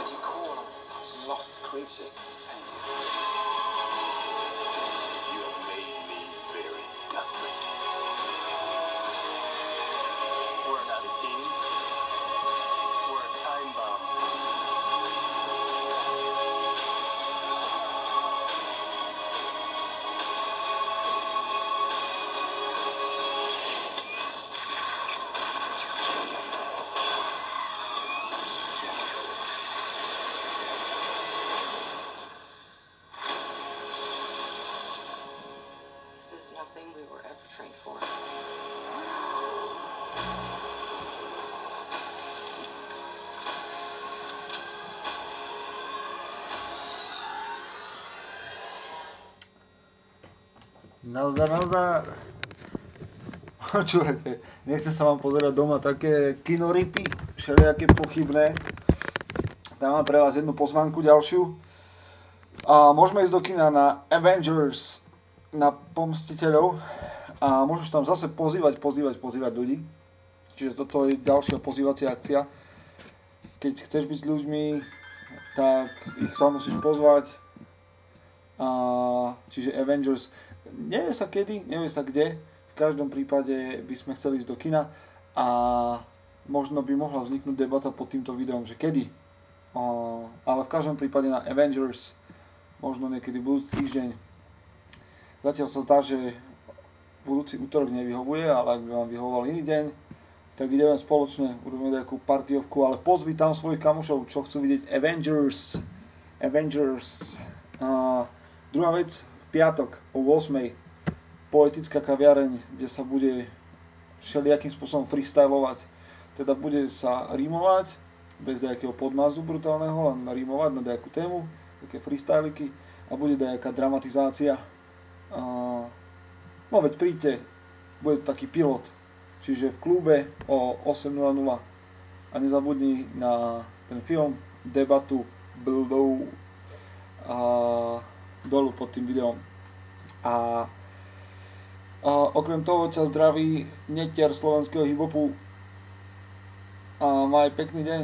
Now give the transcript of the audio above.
And you call on such lost creatures to defend you. You have made me very desperate. We're not a team. We're a time bomb. This is nothing we were ever trained for. Nazdar. Počúvajte, nechce sa vám pozerať doma také kinoripy, všelijaké pochybné. Tam mám pre vás jednu pozvánku ďalšiu. A môžeme ísť do kina na Avengers, na Pomstiteľov. A môžeš tam zase pozývať ľudí. Čiže toto je ďalšia pozývacia akcia. Keď chceš byť s ľuďmi, tak ich tam musíš pozvať. Čiže Avengers, nevie sa kedy, nevie sa kde. V každom prípade by sme chceli ísť do kina a možno by mohla vzniknúť debata pod týmto videom, že kedy. Ale v každom prípade na Avengers, možno niekedy budúci týždeň. Zatiaľ sa zdá, že budúci útorok nevyhovuje, ale ak by vám vyhovoval iný deň, tak ideme spoločne, urobíme nejakú partiovku, ale pozvi tam svojich kamošov, čo chcú vidieť Avengers. Druhá vec, v piatok o 8:00 poetická kaviareň, kde sa bude všelijakým spôsobom freestylovať. Teda bude sa rímovať, bez nejakého podmazu brutálneho, len rímovať na nejakú tému, také freestyliky a bude nejaká dramatizácia. No veď príďte, bude to taký pilot, čiže v klube o 8:00 a nezabudni na ten film, debatu Bildou dolu pod tým videom. A okrem toho ťa zdraví netier slovenského hip-hopu a maj pekný deň.